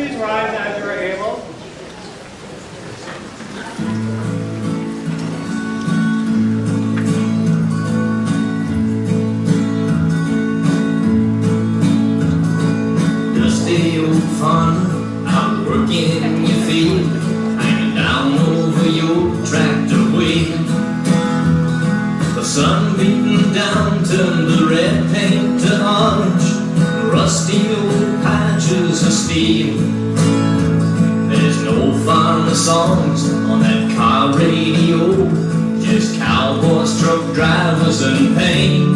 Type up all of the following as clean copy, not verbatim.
please rise as you are able? Dusty old farmer, out working in your field, hanging down over your tractor wheel. The sun beating down turned the red paint to orange, rusty old patches of steel. There's no farmer songs on that car radio, just cowboys, truck drivers and pain.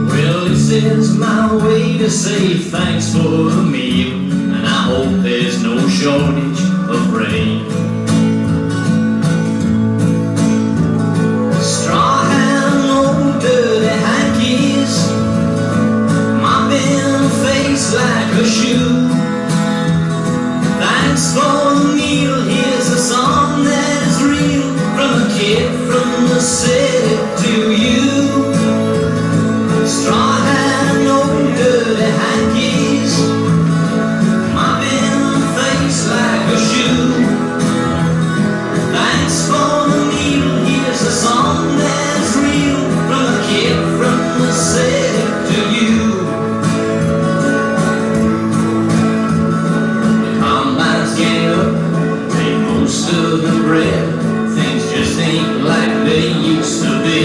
Well, this is my way to say thanks for the meal, and I hope there's no shortage of rain. Straw hat and old dirty hankies, mopping face like a shoe. Thanks for the meal, here's a song that is real, from a kid from the city to you. Straw hat and old dirty hankies, mopping face like a shoe. Thanks for the meal, here's a song that's real, from a kid from the city to you. The combines gang up, make most of the bread. Things just ain't like they used to be.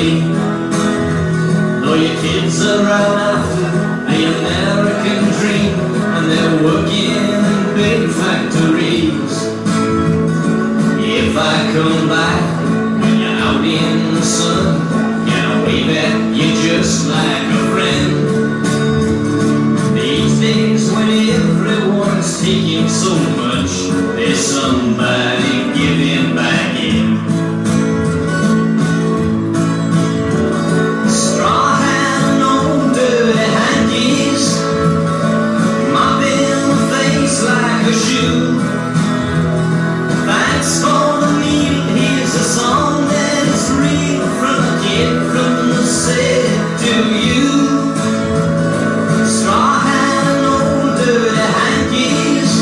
Though your kids are out after the American dream, and they're working in big factories. If I come back when you're out in the sun, can I wave at you just like a friend? These days when everyone's taking so much, there's somebody giving back in. Straw hat and old dirty hankies, mopping the face like a shoe. Thanks for the meal, here's a song that is real, from a kid from the city to you. Straw hat and old dirty hankies,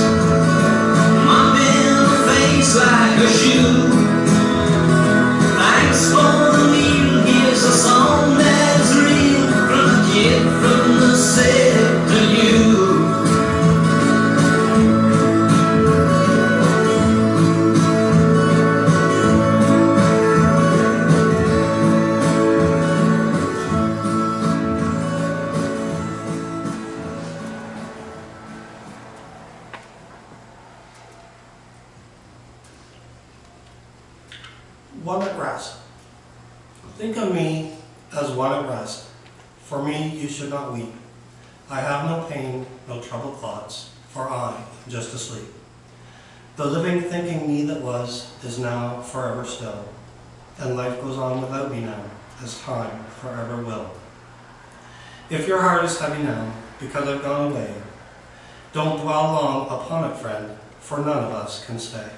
mopping the face like a shoe. Thanks for the meal, here's a song that's real, from a kid from the city to you. One at rest. Think of me as one at rest. For me you should not weep. I have no pain, no troubled thoughts, for I am just asleep. The living thinking me that was is now forever still, and life goes on without me now, as time forever will. If your heart is heavy now, because I've gone away, don't dwell long upon it, friend, for none of us can stay.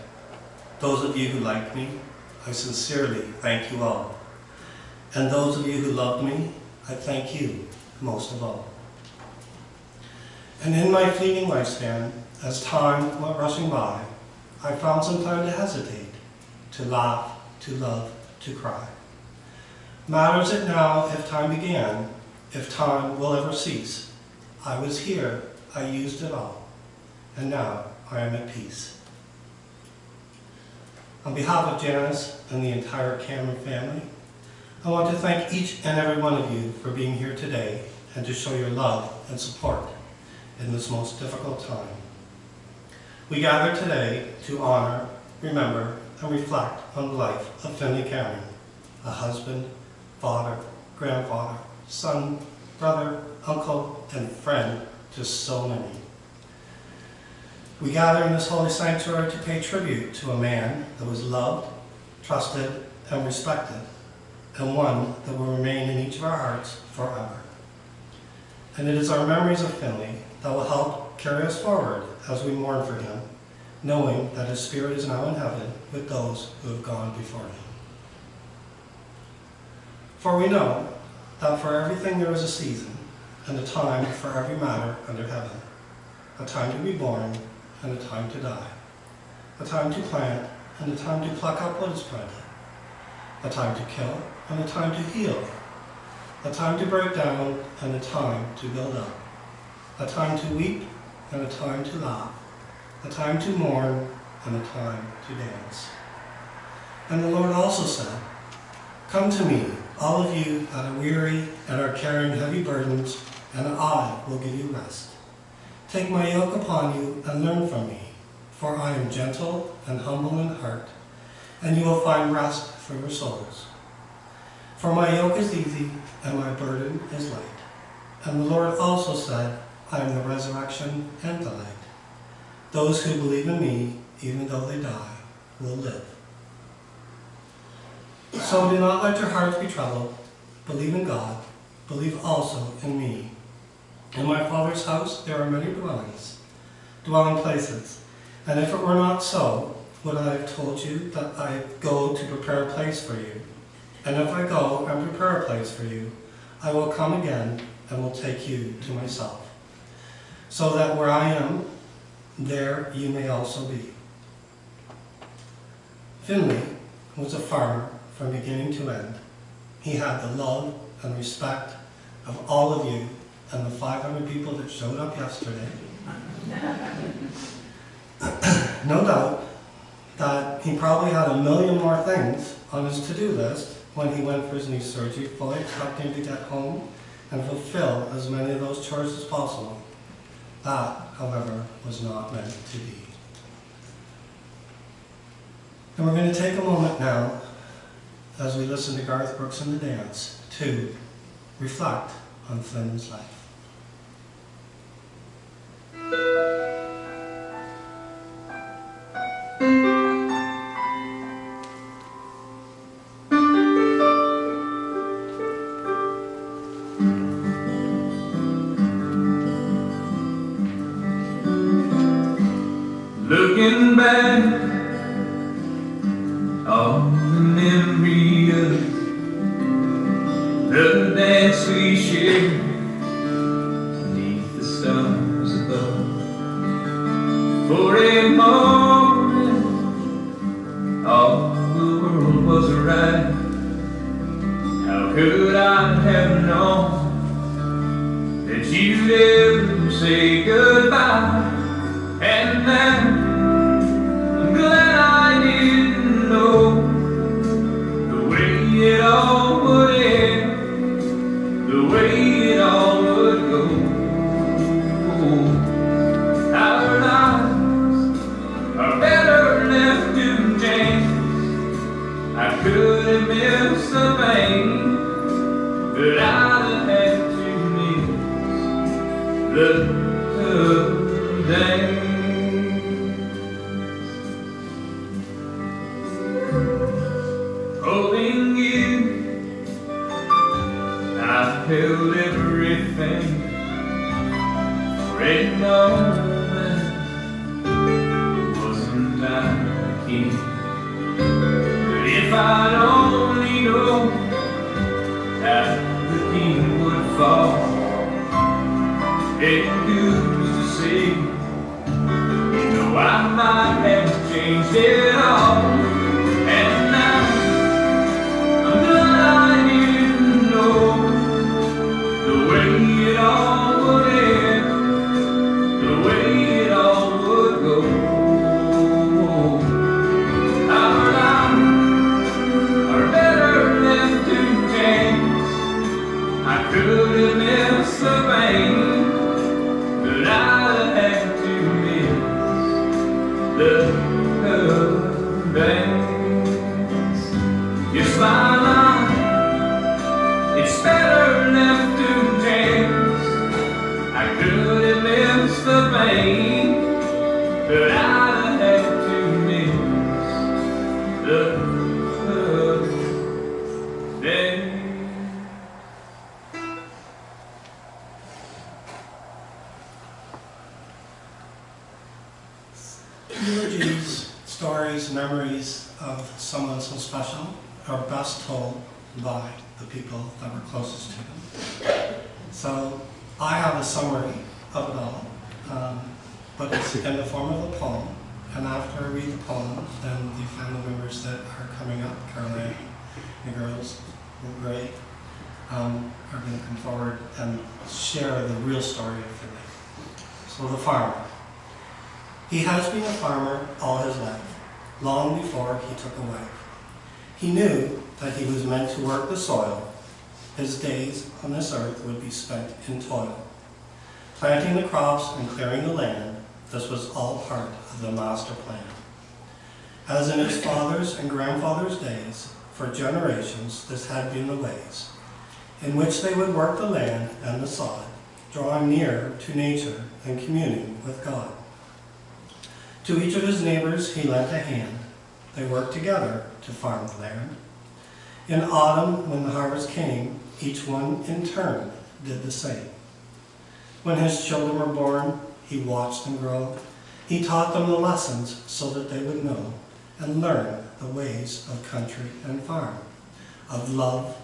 Those of you who like me, I sincerely thank you all. And those of you who loved me, I thank you most of all. And in my fleeting lifespan, as time went rushing by, I found some time to hesitate, to laugh, to love, to cry. Matters it now if time began, if time will ever cease? I was here, I used it all, and now I am at peace. On behalf of Janice and the entire Cameron family, I want to thank each and every one of you for being here today and to show your love and support in this most difficult time. We gather today to honor, remember, and reflect on the life of Finley Cameron, a husband, father, grandfather, son, brother, uncle, and friend to so many. We gather in this holy sanctuary to pay tribute to a man that was loved, trusted, and respected, and one that will remain in each of our hearts forever. And it is our memories of Finley that will help carry us forward as we mourn for him, knowing that his spirit is now in heaven with those who have gone before him. For we know that for everything there is a season, and a time for every matter under heaven, a time to be born and a time to die, a time to plant and a time to pluck up what is planted, a time to kill and a time to heal, a time to break down and a time to build up, a time to weep and a time to laugh, a time to mourn and a time to dance. And the Lord also said, "Come to me, all of you that are weary and are carrying heavy burdens, and I will give you rest. Take my yoke upon you and learn from me, for I am gentle and humble in heart, and you will find rest for your souls. For my yoke is easy and my burden is light." And the Lord also said, "I am the resurrection and the life. Those who believe in me, even though they die, will live." So do not let your hearts be troubled. Believe in God. Believe also in me. In my Father's house there are many dwelling places. And if it were not so, would I have told you that I go to prepare a place for you? And if I go and prepare a place for you, I will come again and will take you to myself, so that where I am, there you may also be. Finley was a farmer from beginning to end. He had the love and respect of all of you and the 500 people that showed up yesterday. No doubt that he probably had a million more things on his to-do list when he went for his knee surgery, fully expecting to get home and fulfill as many of those chores as possible. That, however, was not meant to be. And we're going to take a moment now, as we listen to Garth Brooks and the dance, to reflect on Flynn's life. Looking back on the memory of the dance we shared beneath the stars above. For a moment, all the world was right. How could I have known that you'd ever say goodbye? And then I'm glad I didn't know the way it all would end, the way it all would go. Our lives are better left to chance. I could have missed the pain, but I'd have had to miss the day. Holding you, I held everything for a moment. Wasn't I the king? But if I'd only known how the king would fall, it who's to say? You know I might have changed it all. And now I'm glad I didn't know the way it all would end, the way it all would go. Our lives are better left to chance. I could have missed the pain, but I'd have to miss the pain. Yes, my life, it's better left to chance. I could have missed the pain, but I'd have to miss the day. Eulogies, stories, memories of someone so special are best told by the people that were closest to them. So I have a summary of it all, but it's in the form of a poem. And after I read the poem, then the family members that are coming up, Caroline, the girls, Ray, are going to come forward and share the real story of Finley. So the farmer. He has been a farmer all his life, long before he took a wife. He knew that he was meant to work the soil. His days on this earth would be spent in toil. Planting the crops and clearing the land, this was all part of the master plan. As in his father's and grandfather's days, for generations this had been the ways, in which they would work the land and the sod, drawing near to nature and communing with God. To each of his neighbors he lent a hand. They worked together to farm the land. In autumn, when the harvest came, each one in turn did the same. When his children were born, he watched them grow. He taught them the lessons so that they would know and learn the ways of country and farm, of love,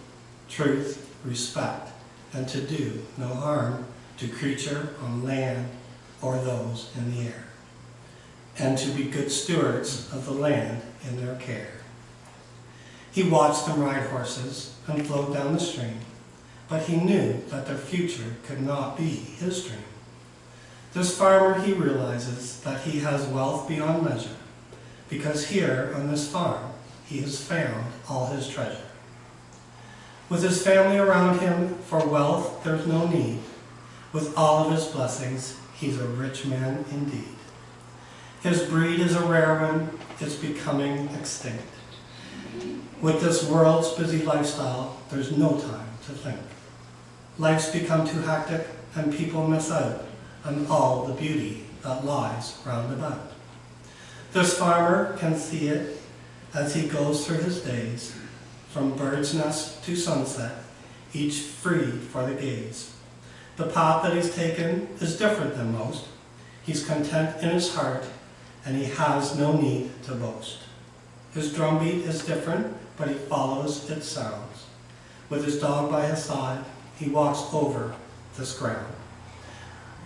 truth, respect, and to do no harm to creature on land or those in the air, and to be good stewards of the land in their care. He watched them ride horses and float down the stream, but he knew that their future could not be his dream. This farmer, he realizes that he has wealth beyond measure, because here on this farm, he has found all his treasure. With his family around him, for wealth there's no need. With all of his blessings, he's a rich man indeed. His breed is a rare one, it's becoming extinct. With this world's busy lifestyle, there's no time to think. Life's become too hectic, and people miss out on all the beauty that lies round about. This farmer can see it as he goes through his days, from bird's nest to sunset, each free for the gaze. The path that he's taken is different than most. He's content in his heart, and he has no need to boast. His drumbeat is different, but he follows its sounds. With his dog by his side, he walks over this ground.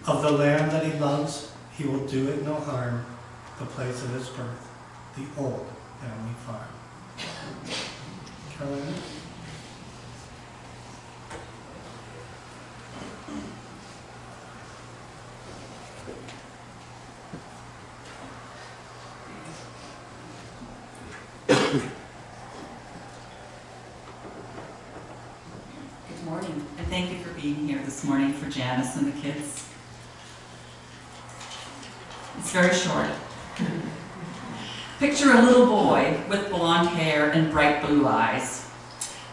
Of the land that he loves, he will do it no harm, the place of his birth, the old family farm. Caroline? Good morning, and thank you for being here this morning for Janice and the kids. It's very short. Picture a little boy with blonde hair and bright blue eyes.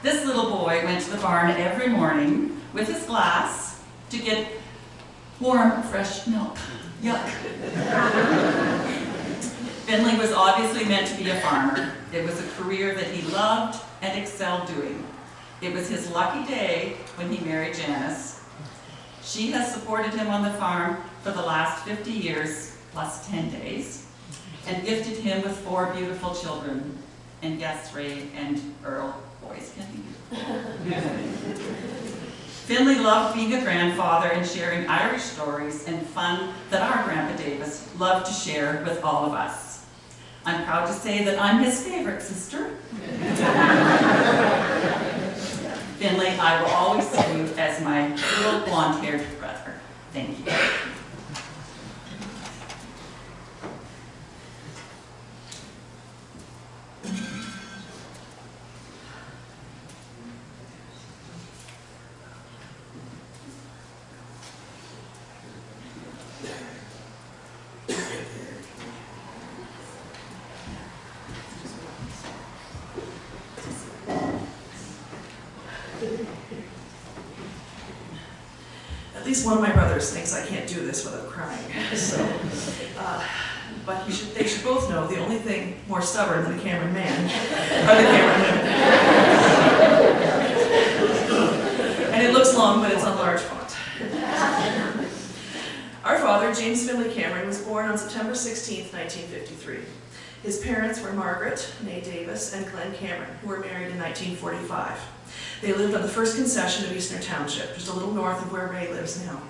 This little boy went to the barn every morning with his glass to get warm, fresh milk. Yuck. Finley was obviously meant to be a farmer. It was a career that he loved and excelled doing. It was his lucky day when he married Janice. She has supported him on the farm for the last 50 years, plus 10 days, and gifted him with 4 beautiful children. And yes, Ray and Earl, boys can be beautiful. Finley loved being a grandfather and sharing Irish stories and fun that our Grandpa Davis loved to share with all of us. I'm proud to say that I'm his favorite sister. Finley, I will always see you as my little blonde-haired brother. Thank you. At least one of my brothers thinks I can't do this without crying. So, but they should both know the only thing more stubborn than a Cameron man are the Cameron women. And it looks long, but it's on large font. Our father, James Finley Cameron, was born on September 16, 1953. His parents were Margaret, née Davis, and Glenn Cameron, who were married in 1945. They lived on the first concession of Eastern Township, just a little north of where Ray lives now.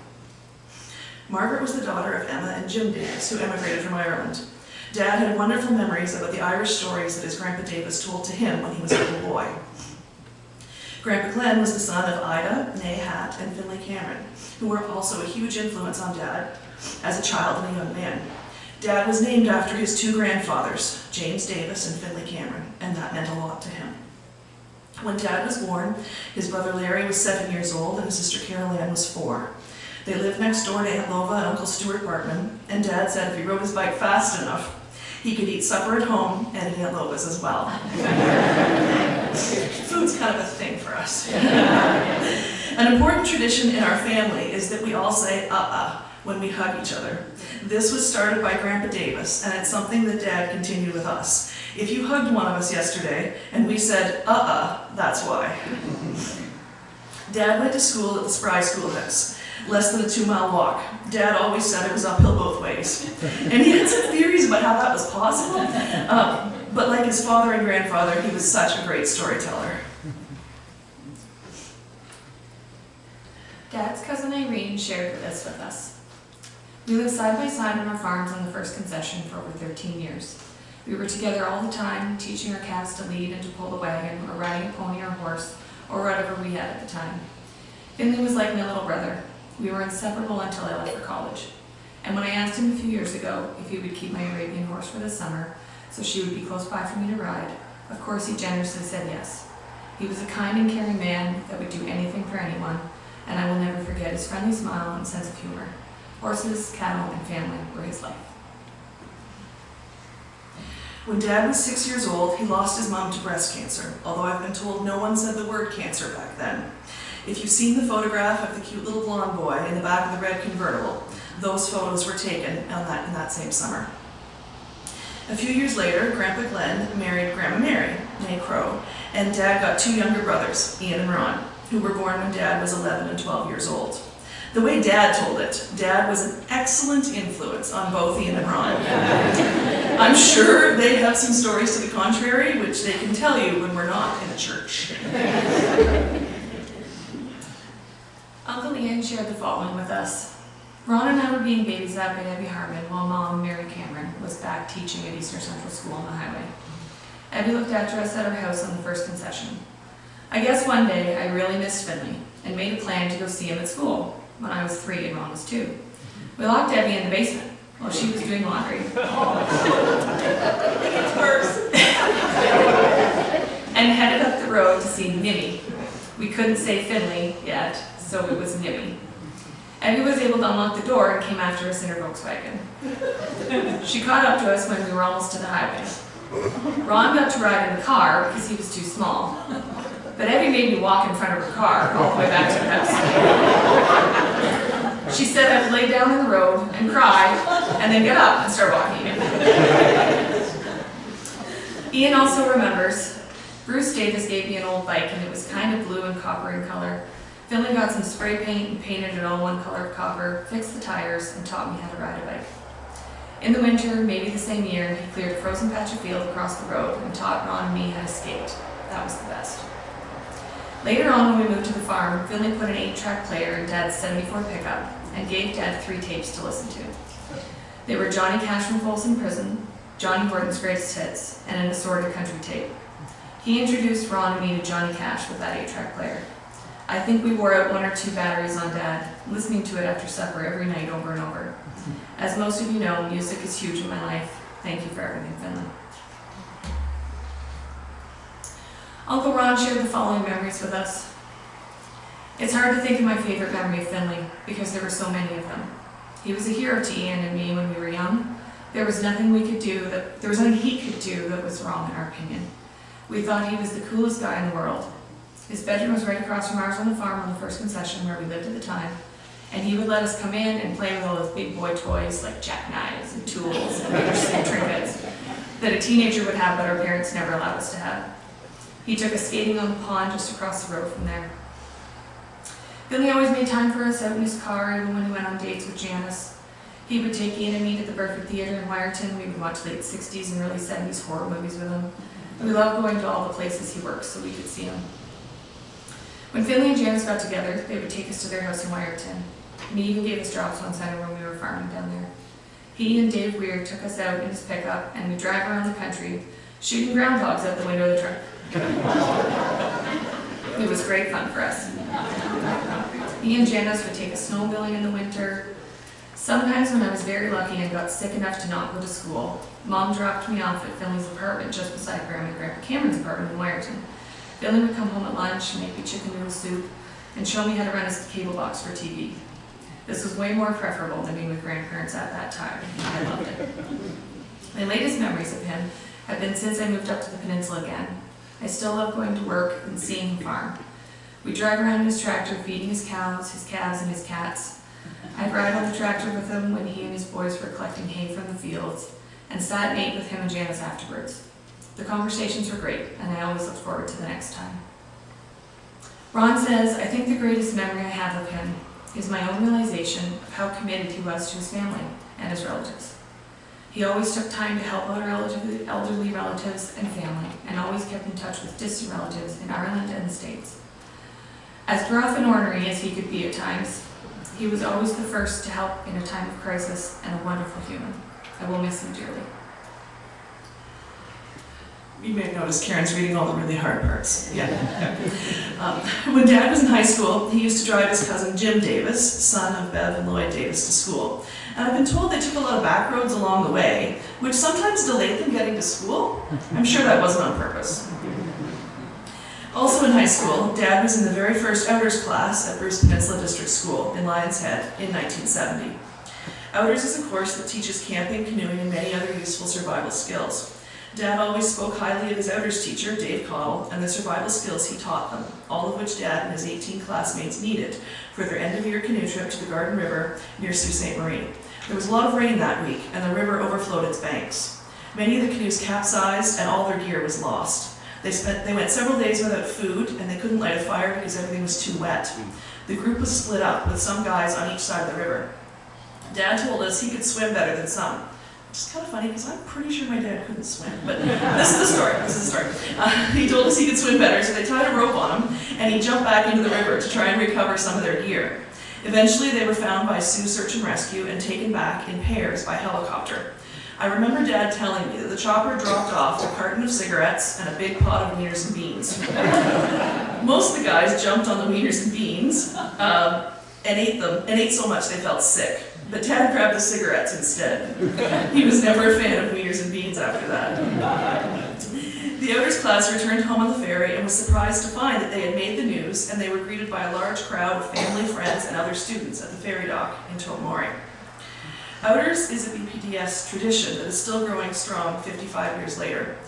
Margaret was the daughter of Emma and Jim Davis, who emigrated from Ireland. Dad had wonderful memories about the Irish stories that his Grandpa Davis told to him when he was a little boy. Grandpa Glenn was the son of Ida, née Hat, and Finley Cameron, who were also a huge influence on Dad as a child and a young man. Dad was named after his two grandfathers, James Davis and Finley Cameron, and that meant a lot to him. When Dad was born, his brother Larry was 7 years old and his sister Carol Ann was 4. They lived next door to Aunt Lova and Uncle Stuart Bartman, and Dad said if he rode his bike fast enough, he could eat supper at home and at Aunt Lova's as well. Food's kind of a thing for us. An important tradition in our family is that we all say when we hug each other. This was started by Grandpa Davis, and it's something that Dad continued with us. If you hugged one of us yesterday and we said that's why. Dad went to school at the Spry Schoolhouse, less than a 2-mile walk. Dad always said it was uphill both ways. And he had some theories about how that was possible. But like his father and grandfather, he was such a great storyteller. Dad's cousin Irene shared this with us. We lived side by side on our farms on the first concession for over 13 years. We were together all the time, teaching our calves to lead and to pull the wagon, or riding a pony or horse, or whatever we had at the time. Finley was like my little brother. We were inseparable until I left for college. And when I asked him a few years ago if he would keep my Arabian horse for the summer, so she would be close by for me to ride, of course he generously said yes. He was a kind and caring man that would do anything for anyone, and I will never forget his friendly smile and sense of humor. Horses, cattle, and family were his life. When Dad was 6 years old, he lost his mom to breast cancer, although I've been told no one said the word cancer back then. If you've seen the photograph of the cute little blonde boy in the back of the red convertible, those photos were taken in that same summer. A few years later, Grandpa Glenn married Grandma Mary, née Crow, and Dad got 2 younger brothers, Ian and Ron, who were born when Dad was 11 and 12 years old. The way Dad told it, Dad was an excellent influence on both Ian and Ron. I'm sure they have some stories to the contrary, which they can tell you when we're not in a church. Uncle Ian shared the following with us. Ron and I were being babysat by Abby Harmon while Mom, Mary Cameron, was back teaching at Eastern Central School on the highway. Abby looked after us at our house on the first concession. I guess one day I really missed Finley and made a plan to go see him at school when I was 3 and Ron was 2. We locked Abby in the basement while she was doing laundry. It's worse. And headed up the road to see Nimmy. We couldn't say Finley yet, so it was Nimmy. Abby was able to unlock the door and came after us in her Volkswagen. She caught up to us when we were almost to the highway. Ron got to ride in the car because he was too small. But Abby made me walk in front of her car all the way back to the house. She said I would lay down in the road and cry, and then get up and start walking again. Ian also remembers, Bruce Davis gave me an old bike and it was kind of blue and copper in color. Finley got some spray paint and painted it all one color of copper, fixed the tires, and taught me how to ride a bike. In the winter, maybe the same year, he cleared a frozen patch of field across the road and taught Ron and me how to skate. That was the best. Later on, when we moved to the farm, Finley put an 8-track player in Dad's 74 pickup and gave Dad 3 tapes to listen to. They were Johnny Cash from Folsom Prison, Johnny Gordon's Greatest Hits, and an assorted country tape. He introduced Ron and me to Johnny Cash with that 8-track player. I think we wore out 1 or 2 batteries on Dad, listening to it after supper every night over and over. As most of you know, music is huge in my life. Thank you for everything, Finley. Uncle Ron shared the following memories with us. It's hard to think of my favorite memory of Finley because there were so many of them. He was a hero to Ian and me when we were young. There was nothing he could do that was wrong in our opinion. We thought he was the coolest guy in the world. His bedroom was right across from ours on the farm on the first concession where we lived at the time, and he would let us come in and play with all those big boy toys like jackknives and tools and other small trinkets that a teenager would have but our parents never allowed us to have. He took us skating on the pond just across the road from there. Finley always made time for us out in his car, even when he went on dates with Janice. He would take Ian and me to the Burford Theatre in Wyerton. We would watch late 60s and early 70s horror movies with him. We loved going to all the places he worked so we could see him. When Finley and Janice got together, they would take us to their house in Wyerton. and he even gave us jobs one summer when we were farming down there. He and Dave Weir took us out in his pickup, and we drive around the country, shooting groundhogs out the window of the truck. It was great fun for us. He and Janice would take us snowmobiling in the winter. Sometimes when I was very lucky and got sick enough to not go to school, Mom dropped me off at Finley's apartment just beside Grandma and Grandpa Cameron's apartment in Wyerton. Finley would come home at lunch, make me chicken noodle soup, and show me how to run his cable box for TV. This was way more preferable than being with grandparents at that time. I loved it. My latest memories of him have been since I moved up to the peninsula again. I still love going to work and seeing him farm. We drive around in his tractor, feeding his cows, his calves, and his cats. I'd ride on the tractor with him when he and his boys were collecting hay from the fields, and sat and ate with him and Janice afterwards. The conversations were great, and I always looked forward to the next time. Ron says, I think the greatest memory I have of him is my own realization of how committed he was to his family and his relatives. He always took time to help out our elderly relatives and family, and always kept in touch with distant relatives in Ireland and the States. As gruff and ornery as he could be at times, he was always the first to help in a time of crisis, and a wonderful human. I will miss him dearly. You may have noticed Karen's reading all the really hard parts. Yeah. When Dad was in high school, he used to drive his cousin Jim Davis, son of Bev and Lloyd Davis, to school. And I've been told they took a lot of back roads along the way, which sometimes delayed them getting to school. I'm sure that wasn't on purpose. Also in high school, Dad was in the very first Outers class at Bruce Peninsula District School in Lions Head in 1970. Outers is a course that teaches camping, canoeing, and many other useful survival skills. Dad always spoke highly of his Outers teacher, Dave Cottle, and the survival skills he taught them, all of which Dad and his 18 classmates needed for their end-of-year canoe trip to the Garden River near Sault Ste. Marie. There was a lot of rain that week, and the river overflowed its banks. Many of the canoes capsized, and all their gear was lost. They went several days without food, and they couldn't light a fire because everything was too wet. The group was split up, with some guys on each side of the river. Dad told us he could swim better than some. Which is kind of funny, because I'm pretty sure my dad couldn't swim, but this is the story. He told us he could swim better, so they tied a rope on him, and he jumped back into the river to try and recover some of their gear. Eventually, they were found by Sioux Search and Rescue and taken back in pairs by helicopter. I remember Dad telling me that the chopper dropped off a carton of cigarettes and a big pot of wieners and beans. Most of the guys jumped on the wieners and beans and ate them, and ate so much they felt sick. But Dad grabbed the cigarettes instead. He was never a fan of wieners and beans after that. The Outers class returned home on the ferry and was surprised to find that they had made the news, and they were greeted by a large crowd of family, friends, and other students at the ferry dock in Tobermory. Outers is a BPDS tradition that is still growing strong 55 years later.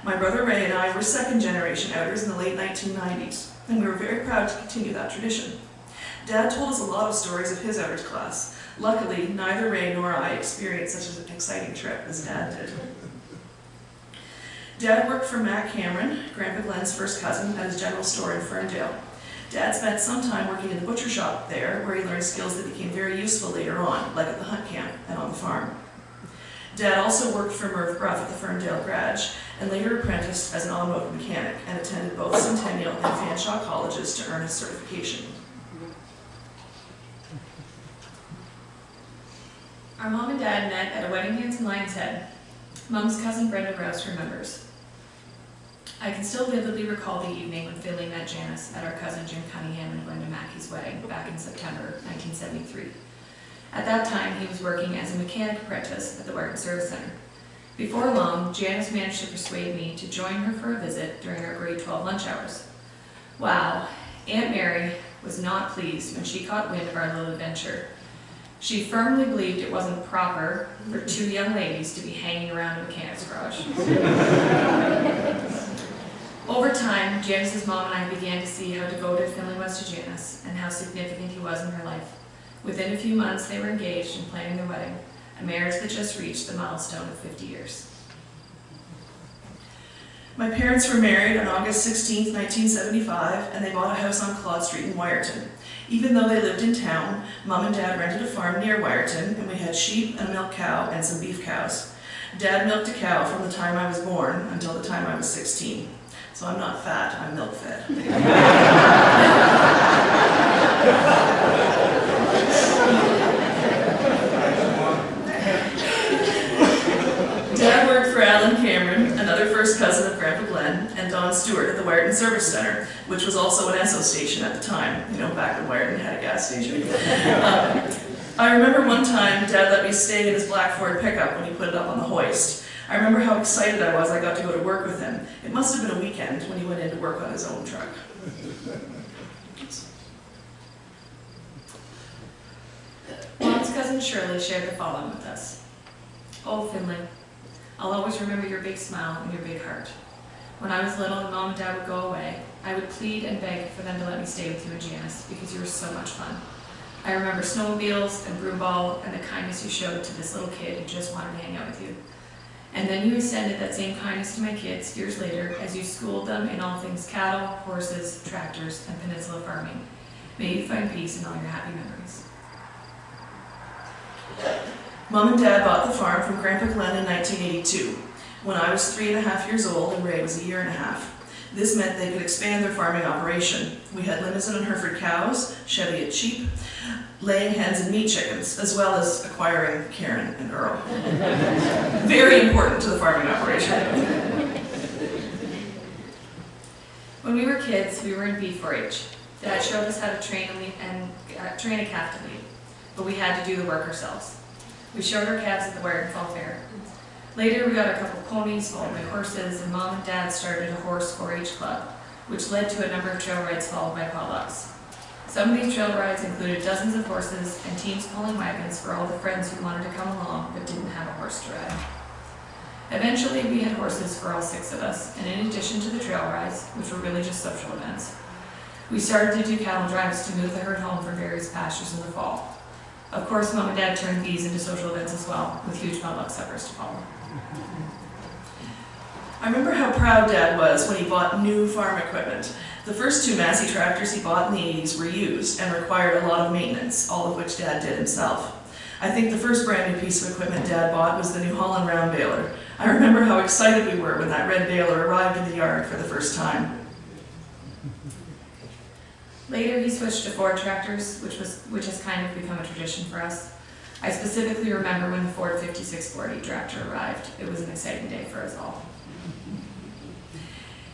My brother Ray and I were second-generation Outers in the late 1990s, and we were very proud to continue that tradition. Dad told us a lot of stories of his Outers class. Luckily, neither Ray nor I experienced such an exciting trip as Dad did. Dad worked for Matt Cameron, Grandpa Glenn's first cousin, at his general store in Ferndale. Dad spent some time working in the butcher shop there, where he learned skills that became very useful later on, like at the hunt camp and on the farm. Dad also worked for Merv Gruff at the Ferndale Garage, and later apprenticed as an automotive mechanic, and attended both Centennial and Fanshawe colleges to earn his certification. Our mom and dad met at a wedding dance in Lions Head. Mom's cousin Brenda Rouse remembers. I can still vividly recall the evening when Finley met Janice at our cousin Jim Cunningham and Glenda Mackey's wedding back in September 1973. At that time, he was working as a mechanic apprentice at the Wyerton Service Center. Before long, Janice managed to persuade me to join her for a visit during our grade 12 lunch hours. Wow, Aunt Mary was not pleased when she caught wind of our little adventure. She firmly believed it wasn't proper for two young ladies to be hanging around a mechanic's garage. Over time, Janice's mom and I began to see how devoted Finley was to Janice and how significant he was in her life. Within a few months, they were engaged and planning their wedding, a marriage that just reached the milestone of 50 years. My parents were married on August 16, 1975, and they bought a house on Claude Street in Wyerton. Even though they lived in town, Mom and Dad rented a farm near Wyerton, and we had sheep and a milk cow and some beef cows. Dad milked a cow from the time I was born until the time I was 16. So I'm not fat, I'm milk-fed. of Grandpa Glenn and Don Stewart at the Wyerton Service Center, which was also an Esso station at the time, you know, back when Wyerton had a gas station. I remember one time Dad let me stay in his black Ford pickup when he put it up on the hoist. I remember how excited I was I got to go to work with him. It must have been a weekend when he went in to work on his own truck. Mom's cousin Shirley shared the following with us. Oh, Finley, I'll always remember your big smile and your big heart. When I was little and Mom and Dad would go away, I would plead and beg for them to let me stay with you and Janice because you were so much fun. I remember snowmobiles and broomball and the kindness you showed to this little kid who just wanted to hang out with you. And then you extended that same kindness to my kids years later as you schooled them in all things cattle, horses, tractors, and peninsula farming. May you find peace in all your happy memories. Mom and Dad bought the farm from Grandpa Glenn in 1982, when I was 3.5 years old and Ray was 1.5 years. This meant they could expand their farming operation. We had Limousin and Hereford cows, Cheviot sheep, laying hens and meat chickens, as well as acquiring Karen and Earl. Very important to the farming operation. When we were kids, we were in B4H. Dad showed us how to train a calf to lead, but we had to do the work ourselves. We showed our calves at the Wyerton Fall Fair. Later, we got a couple ponies, followed by horses, and Mom and Dad started a horse 4-H club, which led to a number of trail rides followed by potlucks. Some of these trail rides included dozens of horses and teams pulling wagons for all the friends who wanted to come along but didn't have a horse to ride. Eventually, we had horses for all 6 of us, and in addition to the trail rides, which were really just social events, we started to do cattle drives to move the herd home from various pastures in the fall. Of course, Mom and Dad turned these into social events as well, with huge potluck suppers to follow. I remember how proud Dad was when he bought new farm equipment. The first 2 Massey tractors he bought in the 80s were used and required a lot of maintenance, all of which Dad did himself. I think the first brand new piece of equipment Dad bought was the New Holland round baler. I remember how excited we were when that red baler arrived in the yard for the first time. Later, he switched to Ford tractors, which has kind of become a tradition for us. I specifically remember when the Ford 5640 tractor arrived. It was an exciting day for us all.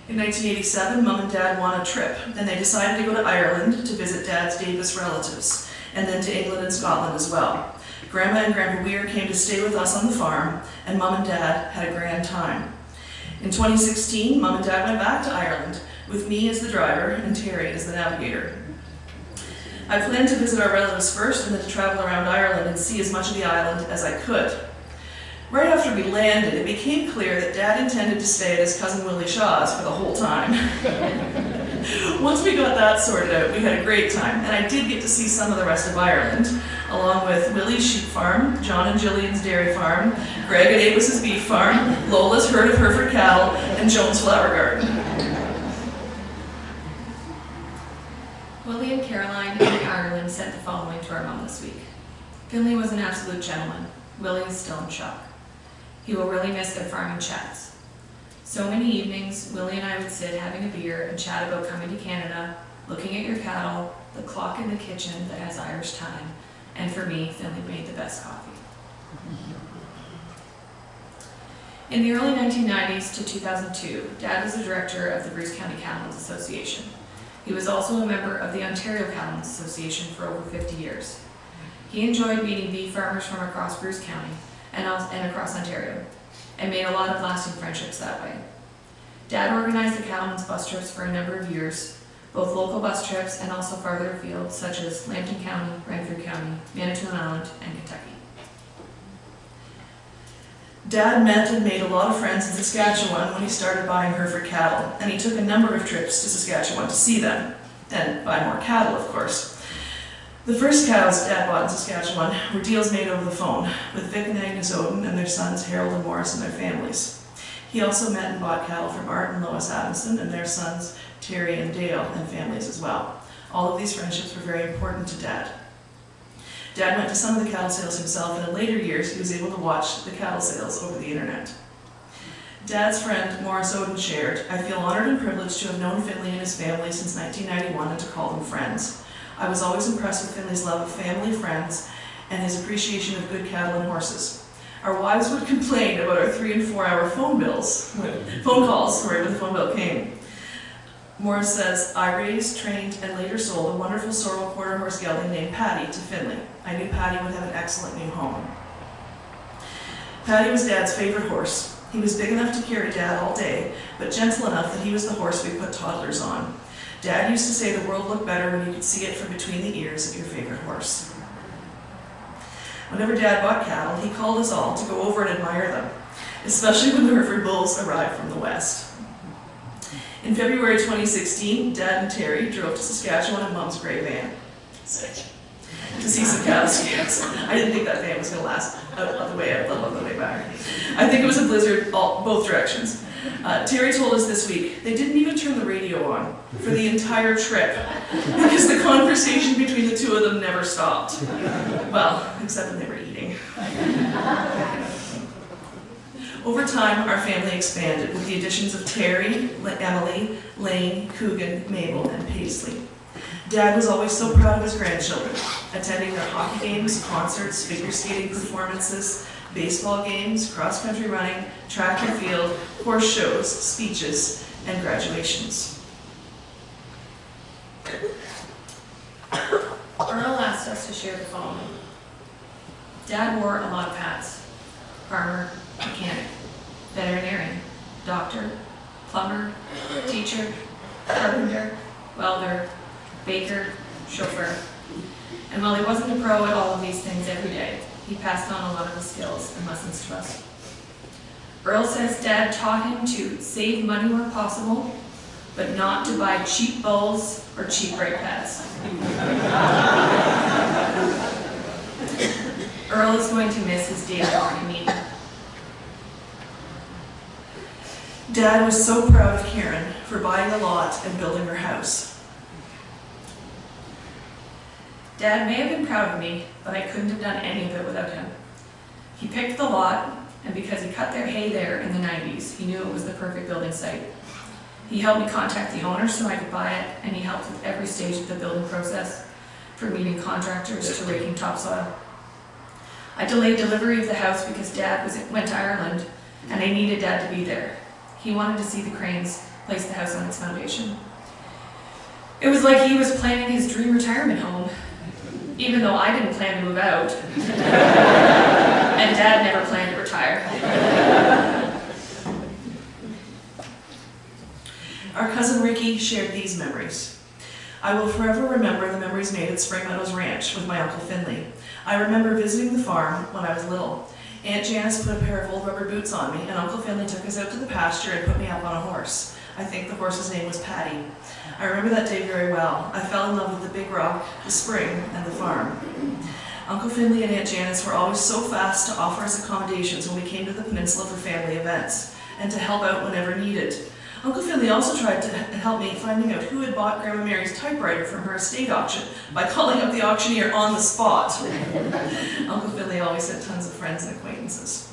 In 1987, Mom and Dad won a trip, and they decided to go to Ireland to visit Dad's Davis relatives, and then to England and Scotland as well. Grandma and Grandpa Weir came to stay with us on the farm, and Mom and Dad had a grand time. In 2016, Mom and Dad went back to Ireland, with me as the driver and Terry as the navigator. I planned to visit our relatives first and then to travel around Ireland and see as much of the island as I could. Right after we landed, it became clear that Dad intended to stay at his cousin Willie Shaw's for the whole time. Once we got that sorted out, we had a great time, and I did get to see some of the rest of Ireland, along with Willie's sheep farm, John and Jillian's dairy farm, Greg and Abus's beef farm, Lola's herd of Hereford cattle, and Joan's flower garden. Willie and Caroline in Ireland sent the following to our mom this week. Finley was an absolute gentleman. Willie is still in shock. He will really miss their farming chats. So many evenings, Willie and I would sit having a beer and chat about coming to Canada, looking at your cattle, the clock in the kitchen that has Irish time, and for me, Finley made the best coffee. In the early 1990s to 2002, Dad was the director of the Bruce County Cattlemen's Association. He was also a member of the Ontario Cattlemen's Association for over 50 years. He enjoyed meeting beef farmers from across Bruce County and across Ontario, and made a lot of lasting friendships that way. Dad organized the cattlemen's bus trips for a number of years, both local bus trips and also farther afield, such as Lambton County, Renfrew County, Manitoulin Island, and Kentucky. Dad met and made a lot of friends in Saskatchewan when he started buying Hereford cattle, and he took a number of trips to Saskatchewan to see them, and buy more cattle, of course. The first cows Dad bought in Saskatchewan were deals made over the phone, with Vic and Agnes Oden and their sons Harold and Morris and their families. He also met and bought cattle from Art and Lois Adamson and their sons Terry and Dale and families as well. All of these friendships were very important to Dad. Dad went to some of the cattle sales himself, and in later years he was able to watch the cattle sales over the internet. Dad's friend Morris Oden shared, "I feel honored and privileged to have known Finley and his family since 1991 and to call them friends. I was always impressed with Finley's love of family, friends, and his appreciation of good cattle and horses. Our wives would complain about our 3 and 4 hour phone calls, when the phone bill came. Morris says, I raised, trained, and later sold a wonderful sorrel quarter horse gelding named Patty to Finley. I knew Patty would have an excellent new home. Patty was Dad's favorite horse. He was big enough to carry Dad all day, but gentle enough that he was the horse we put toddlers on. Dad used to say the world looked better when you could see it from between the ears of your favorite horse. Whenever Dad bought cattle, he called us all to go over and admire them, especially when the Hereford bulls arrived from the west. In February 2016, Dad and Terry drove to Saskatchewan in Mom's gray van to see some cattle scales. I didn't think that van was going to last on the way out, let alone the way back. I think it was a blizzard both directions. Terry told us this week they didn't even turn the radio on for the entire trip because the conversation between the two of them never stopped. Well, except when they were eating. Over time, our family expanded with the additions of Terry, Emily, Lane, Coogan, Mabel, and Paisley. Dad was always so proud of his grandchildren, attending their hockey games, concerts, figure skating performances, baseball games, cross-country running, track and field, horse shows, speeches, and graduations. Earl asked us to share the following. Dad wore a lot of hats. Farmer, mechanic, veterinarian, doctor, plumber, teacher, carpenter, welder, baker, chauffeur. And while he wasn't a pro at all of these things every day, he passed on a lot of his skills and lessons to us. Earl says Dad taught him to save money where possible, but not to buy cheap bulls or cheap brake pads. Earl is going to miss his daily morning meeting. Dad was so proud of Karen for buying a lot and building her house. Dad may have been proud of me, but I couldn't have done any of it without him. He picked the lot, and because he cut their hay there in the 90s, he knew it was the perfect building site. He helped me contact the owner so I could buy it, and he helped with every stage of the building process, from meeting contractors to raking topsoil. I delayed delivery of the house because Dad went to Ireland, and I needed Dad to be there. He wanted to see the cranes place the house on its foundation. It was like he was planning his dream retirement home, even though I didn't plan to move out, and Dad never planned to retire. Our cousin Ricky shared these memories. I will forever remember the memories made at Spring Meadows Ranch with my Uncle Finley. I remember visiting the farm when I was little. Aunt Janice put a pair of old rubber boots on me, and Uncle Finley took us out to the pasture and put me up on a horse. I think the horse's name was Patty. I remember that day very well. I fell in love with the big rock, the spring, and the farm. Uncle Finley and Aunt Janice were always so fast to offer us accommodations when we came to the peninsula for family events, and to help out whenever needed. Uncle Finley also tried to help me finding out who had bought Grandma Mary's typewriter from her estate auction by calling up the auctioneer on the spot. Uncle Finley always had tons of friends and acquaintances.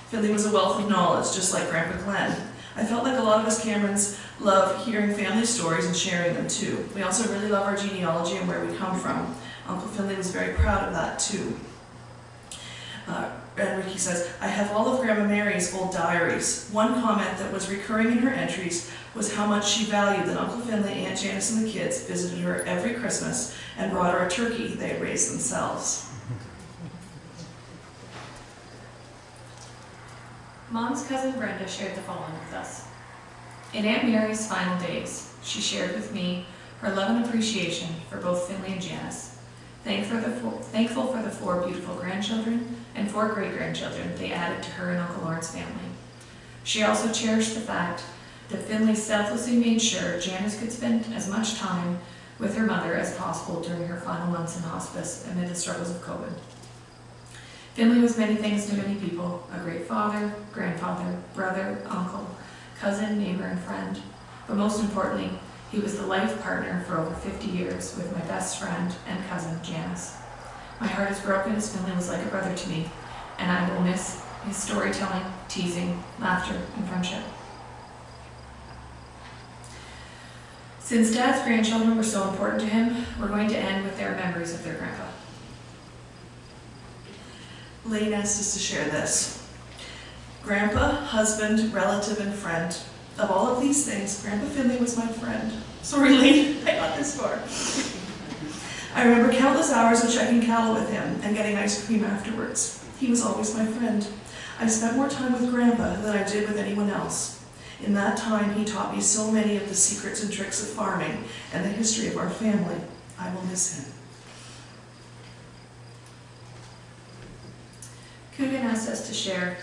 Finley was a wealth of knowledge, just like Grandpa Glenn. I felt like a lot of us Camerons love hearing family stories and sharing them too. We also really love our genealogy and where we come from. Uncle Finley was very proud of that too. And Ricky says, I have all of Grandma Mary's old diaries. One comment that was recurring in her entries was how much she valued that Uncle Finley, Aunt Janice, and the kids visited her every Christmas and brought her a turkey they had raised themselves. Mom's cousin Brenda shared the following with us. In Aunt Mary's final days, she shared with me her love and appreciation for both Finley and Janice, thankful for the 4 beautiful grandchildren and 4 great-grandchildren they added to her and Uncle Lawrence family. She also cherished the fact that Finley selflessly made sure Janice could spend as much time with her mother as possible during her final months in hospice amid the struggles of COVID. Finley was many things to many people: a great father, grandfather, brother, uncle, cousin, neighbor, and friend. But most importantly, he was the life partner for over 50 years with my best friend and cousin, Janice. My heart is broken as Finley was like a brother to me, and I will miss his storytelling, teasing, laughter, and friendship. Since Dad's grandchildren were so important to him, we're going to end with their memories of their grandpa. Lane asked us to share this. Grandpa, husband, relative, and friend. Of all of these things, Grandpa Finley was my friend. Sorry, Lane, I got this far. I remember countless hours of checking cattle with him and getting ice cream afterwards. He was always my friend. I spent more time with Grandpa than I did with anyone else. In that time, he taught me so many of the secrets and tricks of farming and the history of our family. I will miss him. Coogan asked us to share.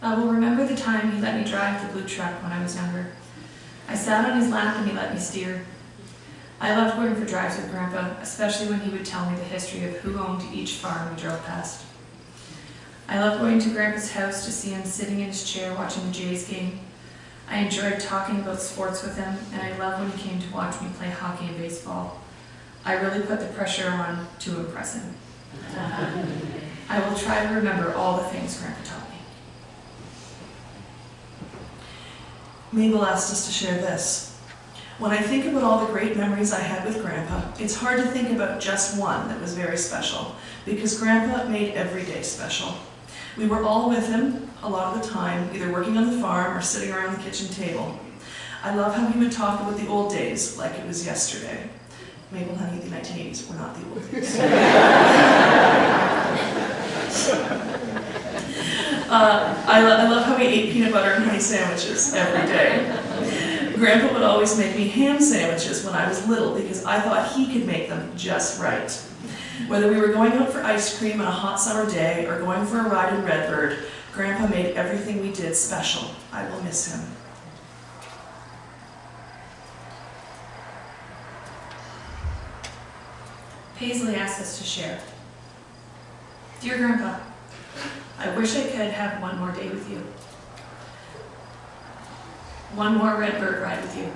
I will remember the time he let me drive the blue truck when I was younger. I sat on his lap and he let me steer. I loved going for drives with Grandpa, especially when he would tell me the history of who owned each farm we drove past. I loved going to Grandpa's house to see him sitting in his chair watching the Jays game. I enjoyed talking about sports with him, and I loved when he came to watch me play hockey and baseball. I really put the pressure on to impress him. I will try to remember all the things Grandpa taught me. Mabel asked us to share this. When I think about all the great memories I had with Grandpa, it's hard to think about just one that was very special, because Grandpa made every day special. We were all with him a lot of the time, either working on the farm or sitting around the kitchen table. I love how he would talk about the old days like it was yesterday. Mabel, honey, the 1980s were not the old days. I love how he ate peanut butter and honey sandwiches every day. Grandpa would always make me ham sandwiches when I was little because I thought he could make them just right. Whether we were going out for ice cream on a hot summer day or going for a ride in Redbird, Grandpa made everything we did special. I will miss him. Paisley asked us to share. Dear Grandpa, I wish I could have one more day with you. One more Redbird ride with you.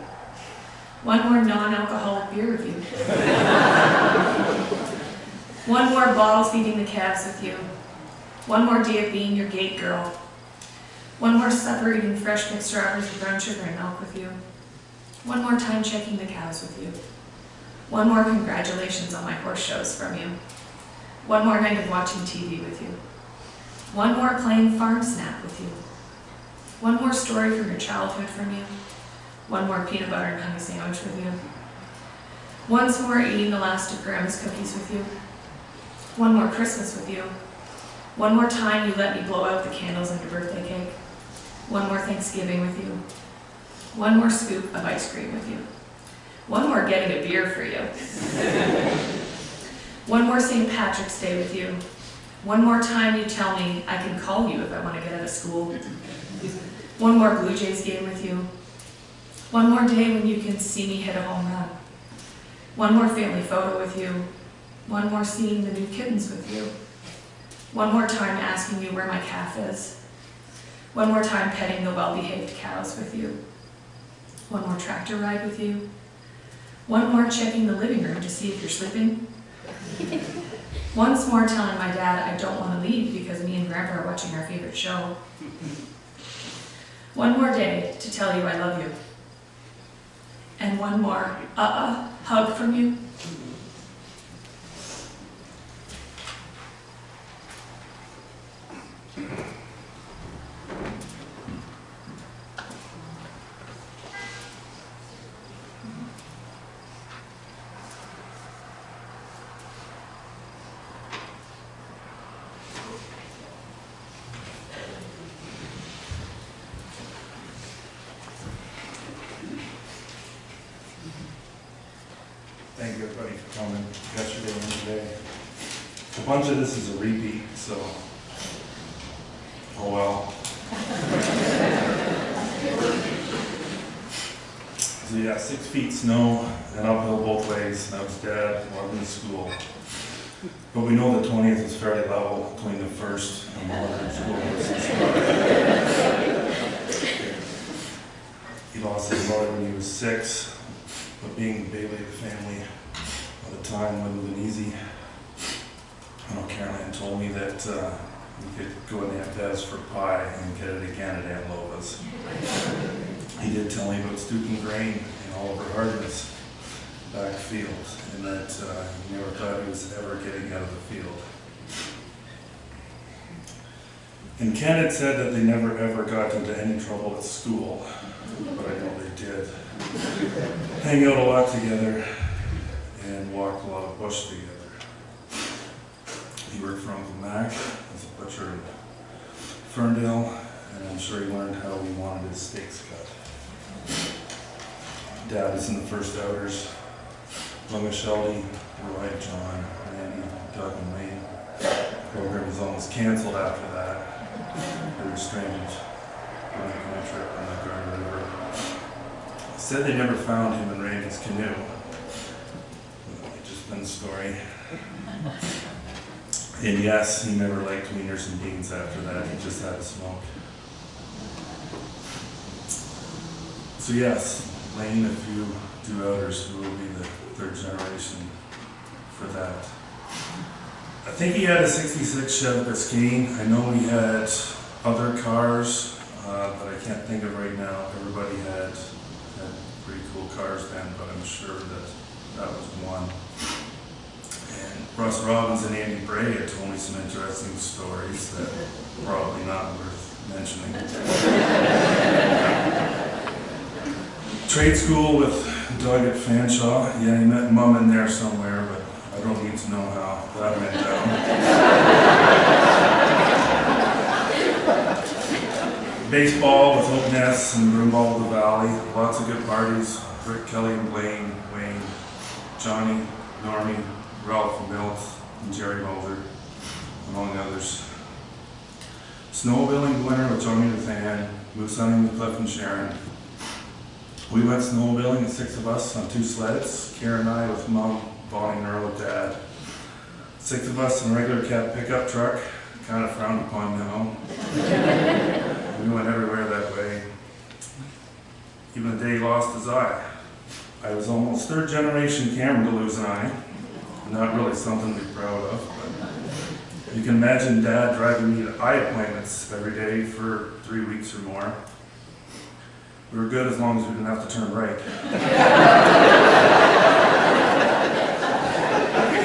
One more non-alcoholic beer with you. One more bottle feeding the calves with you. One more day of being your gate girl. One more supper eating fresh picked strawberries with brown sugar and milk with you. One more time checking the cows with you. One more congratulations on my horse shows from you. One more night of watching TV with you. One more playing farm snap with you. One more story from your childhood from you. One more peanut butter and honey sandwich with you. Once more eating the last of Grandma's cookies with you. One more Christmas with you. One more time you let me blow out the candles on your birthday cake. One more Thanksgiving with you. One more scoop of ice cream with you. One more getting a beer for you. One more St. Patrick's Day with you. One more time you tell me I can call you if I want to get out of school. One more Blue Jays game with you. One more day when you can see me hit a home run. One more family photo with you. One more seeing the new kittens with you. One more time asking you where my calf is. One more time petting the well-behaved cows with you. One more tractor ride with you. One more checking the living room to see if you're sleeping. Once more telling my dad I don't want to leave because me and Grandpa are watching our favorite show. One more day to tell you I love you. And one more hug from you. Thank you everybody for coming yesterday and today. A bunch of this is a repeat, so oh well. So yeah, 6 feet snow and uphill both ways. That was Dad walking to school. But we know the 20th is fairly level between the first and the school versus he lost his mother when he was 6. But being the baby of the family at the time wouldn't have been easy. I know Caroline told me that we could go in Aunt Bev's for pie and get it again at Aunt Lova's. He did tell me about stooping grain in Oliver Hardin's backfield, and that he never thought he was ever getting out of the field. And Ken had said that they never ever got into any trouble at school, but I know they did. Hang out a lot together and walk a lot of bush together. He worked for Uncle Mac as a butcher in Ferndale, and I'm sure he learned how he wanted his steaks cut. Dad was in the first outers. Mama Shelby, Roy, John, Randy, Doug, and Wayne. The program was almost canceled after that. They were stranded on a canoe trip on the Garden River. Said they never found him and Randy's canoe. Just been the story. And yes, he never liked wieners and beans after that. He just had to smoke. So yes, Lane, if you do outers, who will be the third generation for that? I think he had a '66 Chevy Biscayne. I know he had other cars, but I can't think of right now. Everybody had pretty cool cars then, but I'm sure that was one. And Russ Robbins and Andy Bray had told me some interesting stories that probably not worth mentioning. Trade school with Doug at Fanshawe. Yeah, he met Mum in there somewhere, but I don't need to know how that went down. Baseball with Hope Ness and Broomball of the Valley. Lots of good parties. Rick, Kelly, and Blaine, Wayne, Johnny, Normie, Ralph Milt, and Jerry Mulder, among others. Snowmobiling winter with Johnny the Fan, moose hunting with Cliff and Sharon. We went snowmobiling, the 6 of us, on 2 sleds. Karen and I with Mom, Bonnie and Earl with Dad. 6 of us in a regular cab pickup truck, kind of frowned upon now. We went everywhere that way. Even the day he lost his eye. I was almost 3rd generation Cameron to lose an eye. Not really something to be proud of, but you can imagine Dad driving me to eye appointments every day for 3 weeks or more. We were good as long as we didn't have to turn right.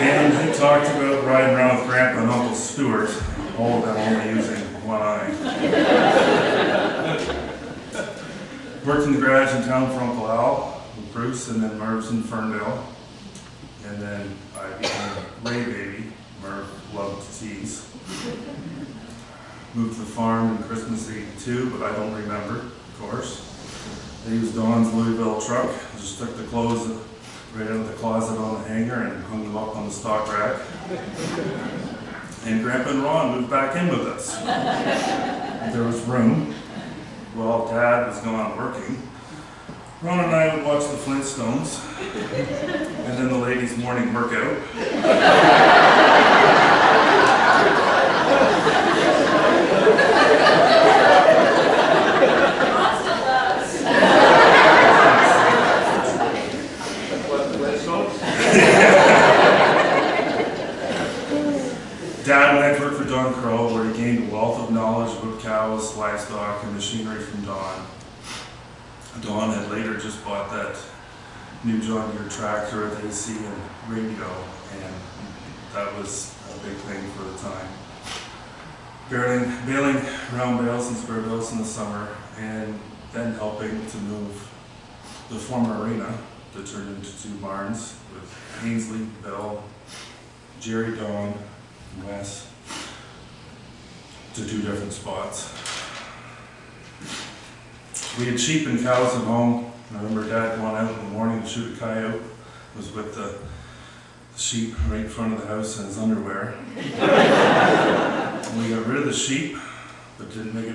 And he talked about riding around with Grandpa and Uncle Stuart, all of them only using one eye. Worked in the garage in town for Uncle Al, with Bruce, and then Merv's in Ferndale. And then I became a Ray baby. Merv loved to tease. Moved to the farm in Christmas '82, but I don't remember, of course. I used Don's Louisville truck. Just took the clothes right out of the closet on the hanger and hung them up on the stock rack. And Grandpa and Ron moved back in with us. There was room. While Dad was gone working, Ron and I would watch the Flintstones, and then the ladies' morning workout. Dad went to work for Don Crow, where he gained a wealth of knowledge about cows, livestock, and machinery from Don. Don had later just bought that new John Deere tractor with AC and radio, and that was a big thing for the time. Bailing round bales and square bales in the summer, and then helping to move the former arena that turned into 2 barns with Ainsley, Bell, Jerry, Don, and Wes to 2 different spots. We had sheep and cows at home. I remember Dad going out in the morning to shoot a coyote. Was with the sheep right in front of the house in his underwear. We got rid of the sheep, but didn't make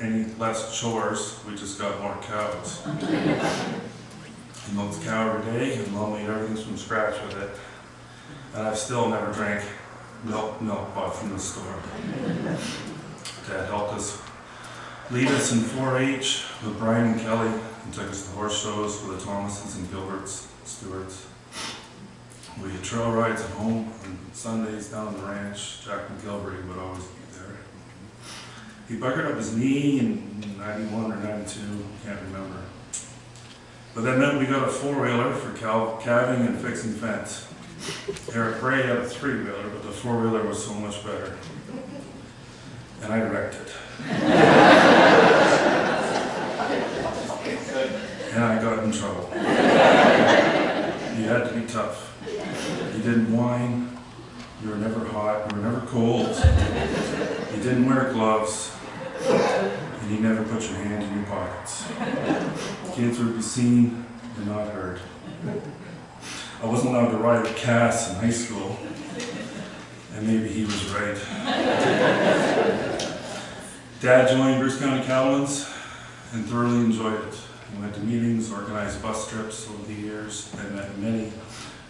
any less chores. We just got more cows. He milked the cow every day, and Mom made everything from scratch with it. And I've still never drank milk bought from the store. Dad helped us, lead us in 4-H with Brian and Kelly, and took us to horse shows with the Thomases and Gilberts, Stewarts. We had trail rides at home on Sundays down on the ranch. Jack McGilvery would always be there. He buggered up his knee in 91 or 92, can't remember. But that meant we got a 4-wheeler for calving and fixing fence. Eric Bray had a 3-wheeler, but the 4-wheeler was so much better. and I wrecked it. And I got in trouble. You had to be tough. You didn't whine. You were never hot. You were never cold. You didn't wear gloves. And you never put your hand in your pockets. Kids would be seen and not heard. I wasn't allowed to ride with Cass in high school. And maybe he was right. Dad joined Bruce County Cattlemen's and thoroughly enjoyed it. He went to meetings, organized bus trips over the years, and met many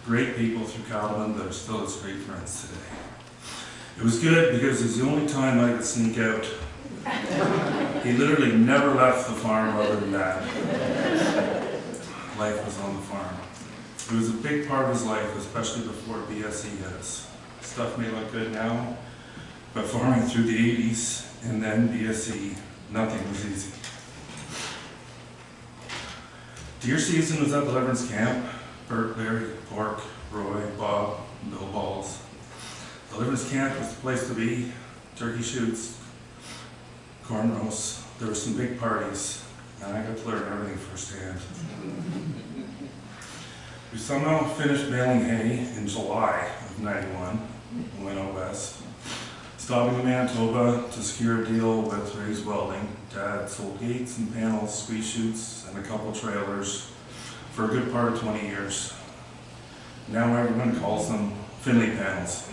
great people through Cattlemen that are still his great friends today. It was good because it was the only time I could sneak out. He literally never left the farm other than that. Life was on the farm. It was a big part of his life, especially before BSE hit us. Stuff may look good now, but farming through the 80s and then BSE, nothing was easy. Deer season was at Deliverance Camp. Bert, Larry, Pork, Roy, Bob, and Bill Balls. Deliverance Camp was the place to be. Turkey shoots, corn roasts. There were some big parties, and I got to learn everything firsthand. We somehow finished baling hay in July of '91 and went out west. Stopping in Manitoba to secure a deal with Ray's Welding, Dad sold gates and panels, squeeze chutes, and a couple trailers for a good part of 20 years. Now everyone calls them Finley panels.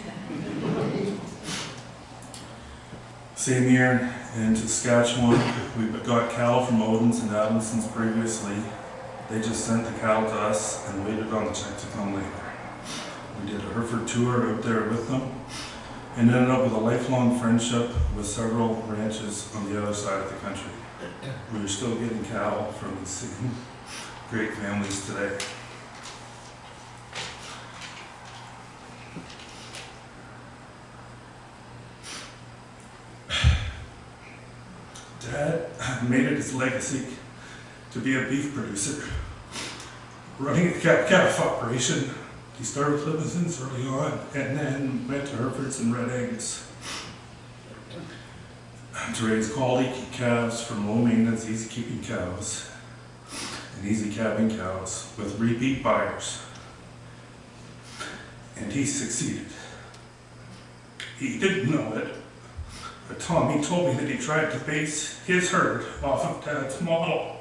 Same year in Saskatchewan, we got cattle from Odin's and Adamson's previously. They just sent the cattle to us and waited on the check to come later. We did a Hereford tour out there with them and ended up with a lifelong friendship with several ranches on the other side of the country. We are still getting cattle from these same great families today. Dad made it his legacy to be a beef producer. Running a calf operation, he started with limousines early on and then went to Herefords and Red Eggs to raise quality calves from low maintenance, easy keeping cows and easy calving cows with repeat buyers. And he succeeded. He didn't know it, but Tommy told me that he tried to base his herd off of Dad's model,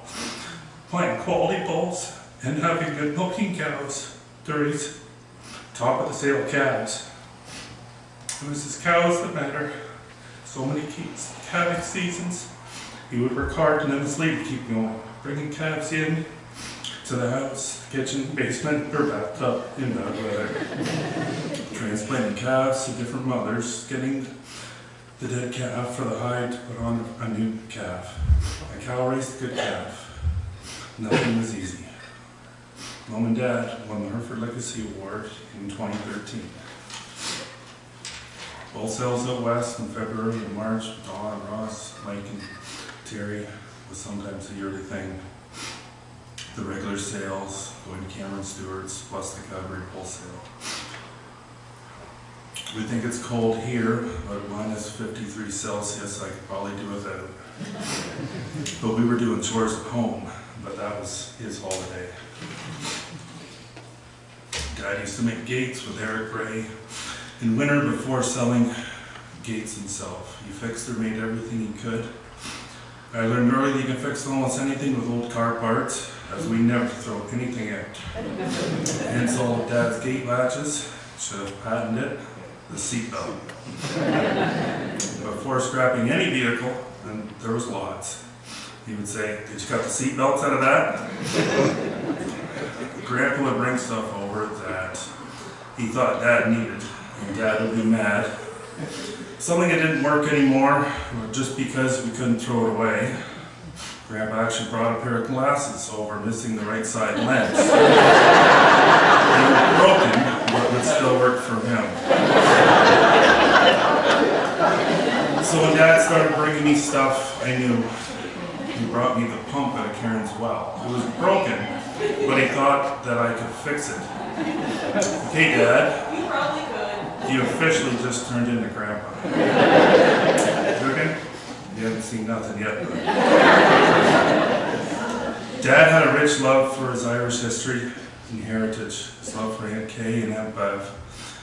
buying quality bulls and having good milking cows to raise top of the sale calves. It was his cows that mattered. So many calving seasons. He would work hard and never sleep to keep going, bringing calves in to the house, kitchen, basement, or bathtub in bad weather. Transplanting calves to different mothers, getting the dead calf for the hide to put on a new calf. A cow raised a good calf. Nothing was easy. Mom and Dad won the Hereford Legacy Award in 2013. Bull sales out west in February and March, Don, Ross, Mike, and Terry was sometimes a yearly thing. The regular sales, going to Cameron Stewart's, plus the Calgary bull sale. We think it's cold here, but minus 53 Celsius, I could probably do without. But we were doing chores at home, but that was his holiday. Dad used to make gates with Eric Ray in winter before selling gates himself. He fixed or made everything he could. I learned early that you can fix almost anything with old car parts, as we never throw anything out. Hence all of Dad's gate latches, should have patented it, the seatbelt. Before scrapping any vehicle, and there was lots, he would say, "Did you cut the seatbelts out of that?" Grandpa would bring stuff over that he thought Dad needed, and Dad would be mad. Something that didn't work anymore, just because we couldn't throw it away. Grandpa actually brought a pair of glasses over, missing the right side lens. They were broken, but would still work for him. So when Dad started bringing me stuff, I knew. He brought me the pump at a Karen's well. It was broken, but he thought that I could fix it. Okay, Dad. You probably could. He officially just turned into Grandpa. Took him You haven't seen nothing yet. Dad had a rich love for his Irish history and heritage, his love for Aunt Kay and Aunt Bev,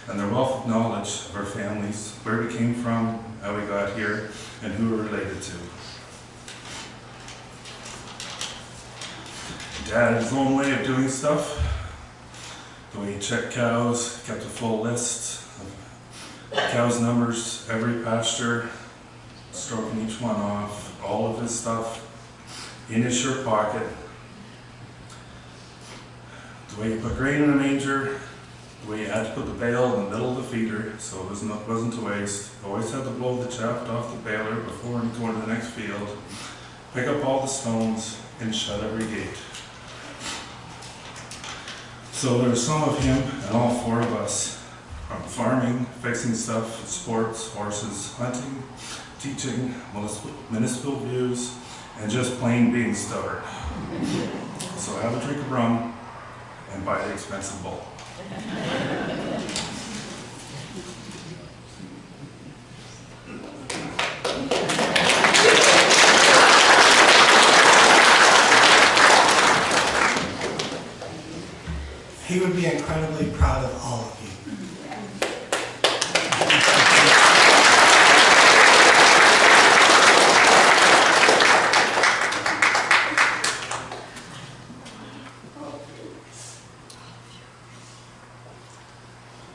and their wealth of knowledge of our families, where we came from, how we got here, and who we're related to. Dad had his own way of doing stuff. The way he checked cows, kept a full list of cows' numbers, every pasture, stroking each one off, all of his stuff in his shirt pocket. The way he put grain in a manger, the way he had to put the bale in the middle of the feeder so it wasn't to waste. Always had to blow the chaff off the baler before going to the next field, pick up all the stones, and shut every gate. So there's some of him and all four of us, from farming, fixing stuff, sports, horses, hunting, teaching, municipal views, and just plain being stubborn. So have a drink of rum and buy the expensive bowl. He would be incredibly proud of all of you.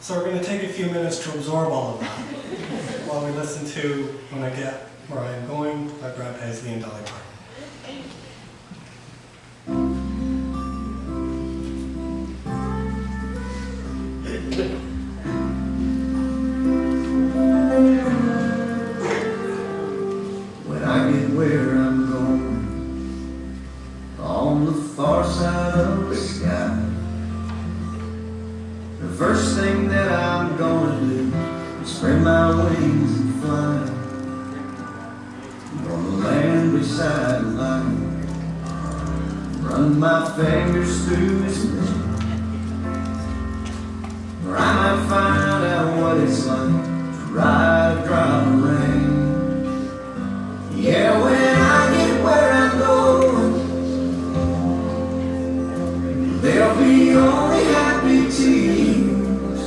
So we're going to take a few minutes to absorb all of that while we listen to When I Get Where I Am Going by Brad Paisley and Dolly Parton. When I get where I'm going, on the far side of the sky, the first thing that I'm gonna do is spread my wings and fly. I'm gonna land beside the light, run my fingers through his neck, where I might find out what it's like to ride a drop of rain. Yeah, when I get where I'm going, there'll be only happy tears.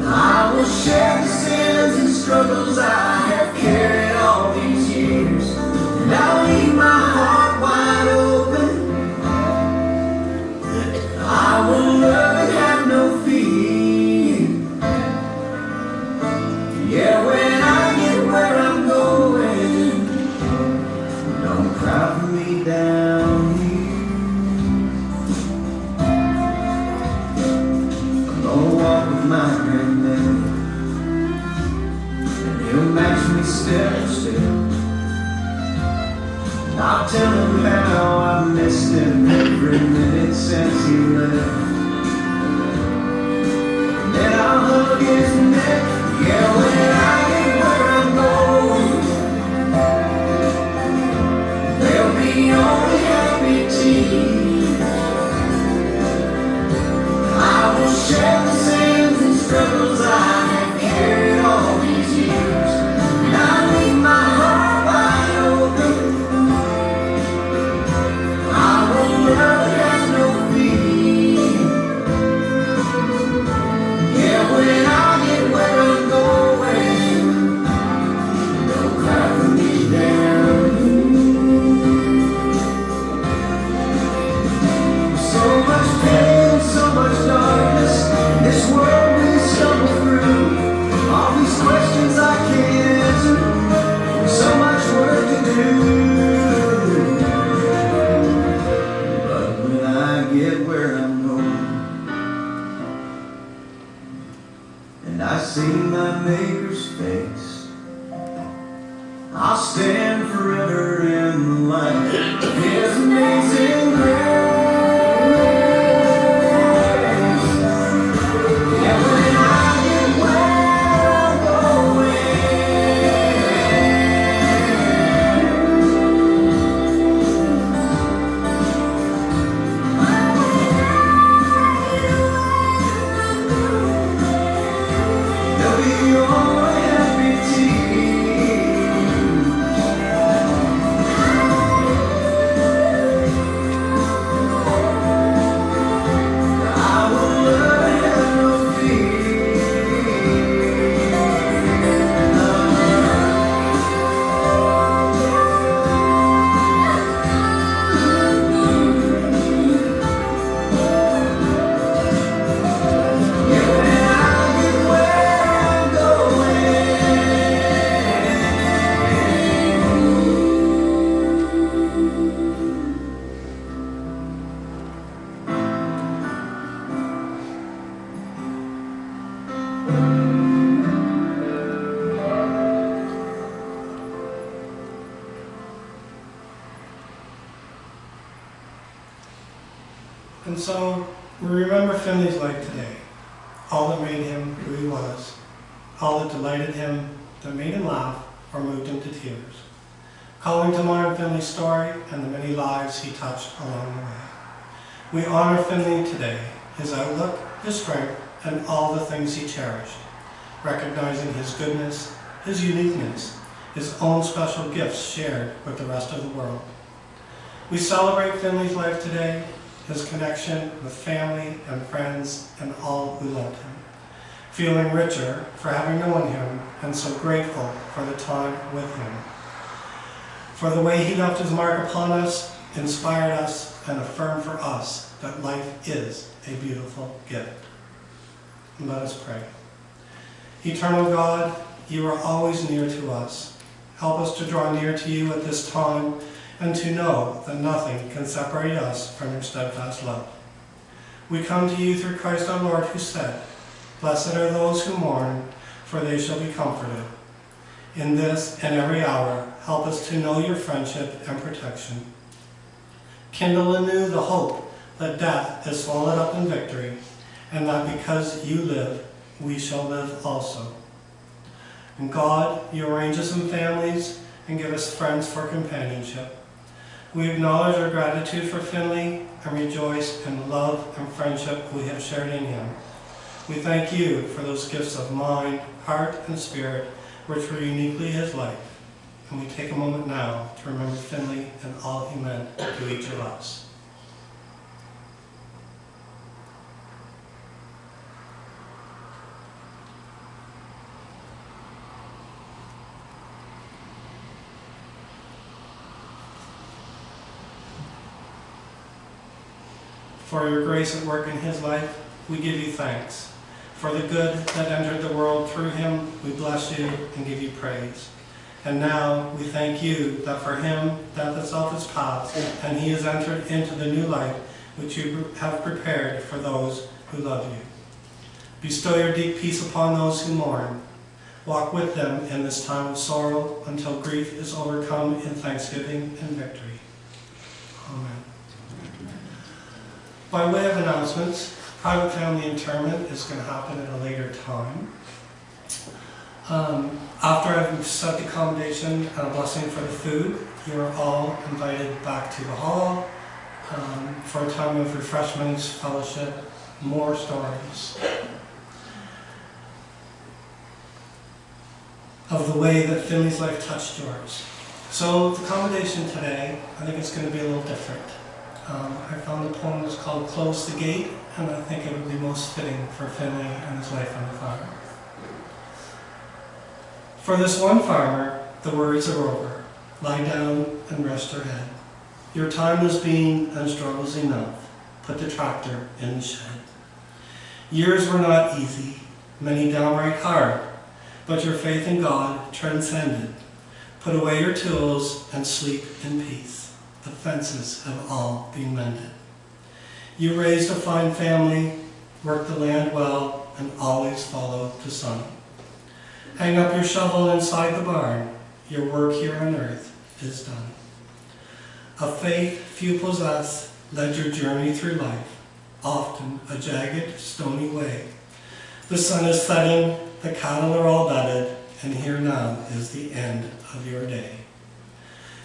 I will share the sins and struggles I have carried all these years, and I'll leave my heart wide open. I will love and have no fear. Yeah, when I get where I'm going, don't cry for me down here. I'm gonna walk with my granddad, and he'll match me step for step. And I'll tell him how I've missed him every minute since he left. And then I'll hug his neck. Yeah, when I get where I'm going, there'll be only happy tears. I will share the sins and struggles I have carried all these years, and I leave my heart wide open. I will love and have no fear. Yeah, when I get where I'm going, don't cry for me down here. So much pain, so much darkness, in this world we stumble through. All these questions I can't answer, so much work to do. But when I get where I'm going, and I see my Maker's face, I'll stand forever in the light of His amazing grace. Yeah, when I get where I'm going, there'll be And so we remember Finley's life today, all that made him who he was, all that delighted him, that made him laugh or moved him to tears, calling to mind Finley's story and the many lives he touched along the way. We honor Finley today, his outlook, his strength, and all the things he cherished, recognizing his goodness, his uniqueness, his own special gifts shared with the rest of the world. We celebrate Finley's life today, his connection with family and friends and all who loved him, feeling richer for having known him and so grateful for the time with him, for the way he left his mark upon us, inspired us, and affirmed for us that life is a beautiful gift. And let us pray. Eternal God, you are always near to us. Help us to draw near to you at this time and to know that nothing can separate us from your steadfast love. We come to you through Christ our Lord, who said, "Blessed are those who mourn, for they shall be comforted." In this and every hour, help us to know your friendship and protection. Kindle anew the hope that death is swallowed up in victory, and that because you live, we shall live also. And God, you arrange us in families and give us friends for companionship. We acknowledge our gratitude for Finley and rejoice in the love and friendship we have shared in him. We thank you for those gifts of mind, heart, and spirit which were uniquely his life. And we take a moment now to remember Finley and all he meant to each of us. For your grace at work in his life, we give you thanks. For the good that entered the world through him, we bless you and give you praise. And now we thank you that for him death itself is past, and he has entered into the new life which you have prepared for those who love you. Bestow your deep peace upon those who mourn. Walk with them in this time of sorrow until grief is overcome in thanksgiving and victory. Amen. By way of announcements, private family interment is going to happen at a later time. After I've set the accommodation and a blessing for the food, you are all invited back to the hall for a time of refreshments, fellowship, more stories of the way that Finley's life touched yours. So the accommodation today, I think it's going to be a little different. I found the poem that's called "Close the Gate," and I think it would be most fitting for Finley and his life on the farm. For this one farmer, the words are over. Lie down and rest your head. Your time has been and struggles enough. Put the tractor in the shed. Years were not easy, many downright hard, but your faith in God transcended. Put away your tools and sleep in peace. The fences have all been mended. You raised a fine family, worked the land well, and always followed the sun. Hang up your shovel inside the barn. Your work here on earth is done. A faith few possess led your journey through life, often a jagged, stony way. The sun is setting, the cattle are all bedded, and here now is the end of your day.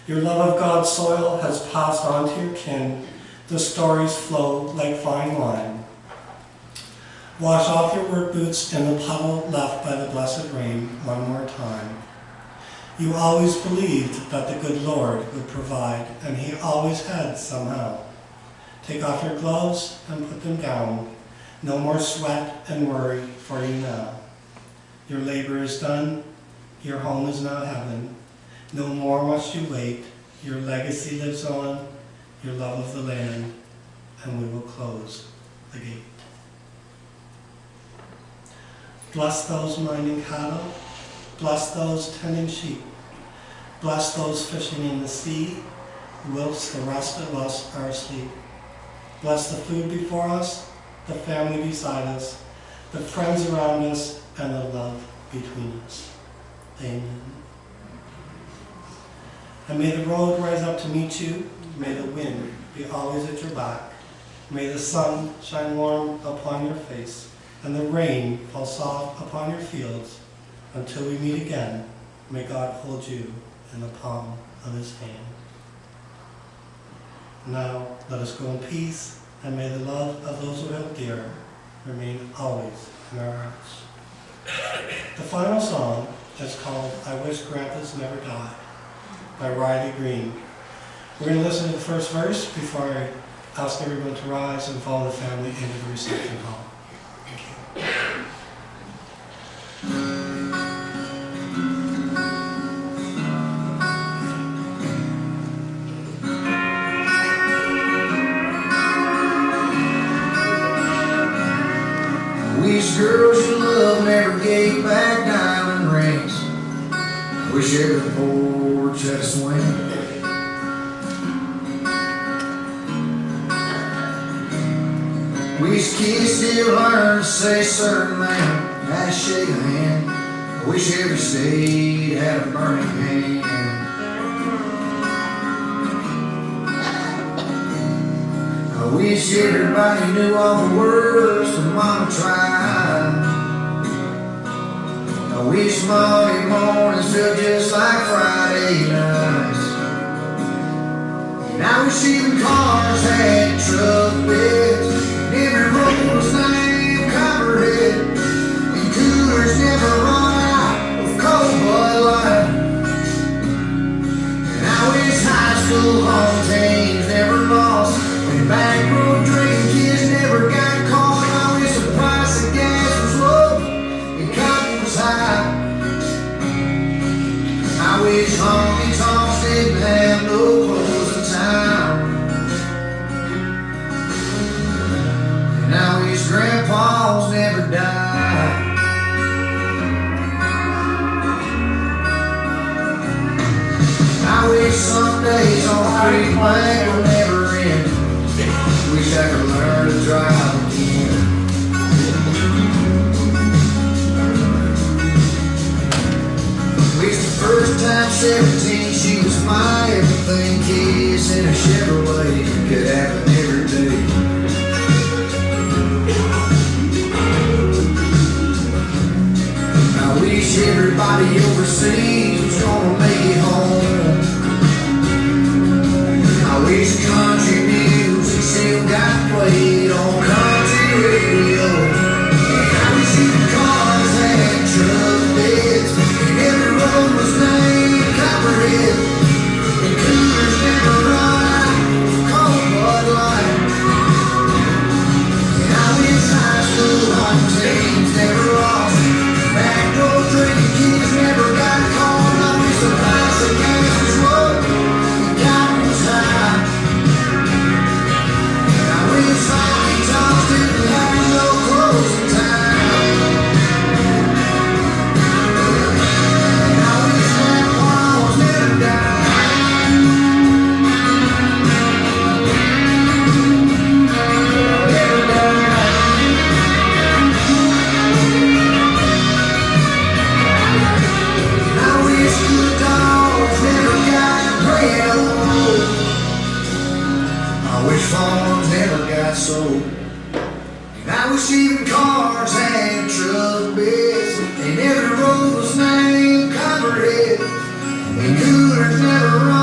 Your love of God's soil has passed on to your kin. The stories flow like fine wine. Wash off your work boots in the puddle left by the blessed rain one more time. You always believed that the good Lord would provide, and he always had somehow. Take off your gloves and put them down. No more sweat and worry for you now. Your labor is done. Your home is now heaven. No more must you wait. Your legacy lives on, your love of the land, and we will close the gate. Bless those minding cattle. Bless those tending sheep. Bless those fishing in the sea, whilst the rest of us are asleep. Bless the food before us, the family beside us, the friends around us, and the love between us. Amen. And may the road rise up to meet you. May the wind be always at your back. May the sun shine warm upon your face, and the rain fall soft upon your fields. Until we meet again, may God hold you in the palm of his hand. Now, let us go in peace, and may the love of those who held dear remain always in our hearts. The final song is called I Wish Grandpas Never Died by Riley Green. We're going to listen to the first verse before I ask everyone to rise and follow the family into the reception hall. Thank you. Wish girls you love never gave back diamond rings. Wish every porch had a swing. Wish kids still learn to say certain man, how to shake a hand. I wish every state had a burning hand. I wish everybody knew all the words to Mama tried. I wish Monday mornings felt just like Friday nights. And I wish even cars had truck beds, and every road was named Copperhead, and coolers never run out of cold Bud Light. And I wish high school home teams never lost, and back road drinking kids never got caught. I wish the price of gas was low and cotton was high. I wish honky tonks didn't have no closing time. And I wish grandpas never died. I wish some days on free bank would never end. Wish I could learn to drive again. Wish the first time 17 she was my everything. Kiss in a Chevrolet could happen every day. I wish everybody overseas was gonna make it home. I wish country music still got played on country radio. And I wish even cars had truck beds, and every road was named Copperhead, and coolers never run out of cold Bud Light. And I wish high school home teams never lost, back door drinking kids never got caught. I wish the price of gas was low and cotton was high. I wish honky tonks didn't have no closing time. And I wish grandpas never died. Never died. And I wish good dogs never got ran over. I wish farms never got sold. And I wish even cars had truck beds, and every road was named Copperhead, and coolers never run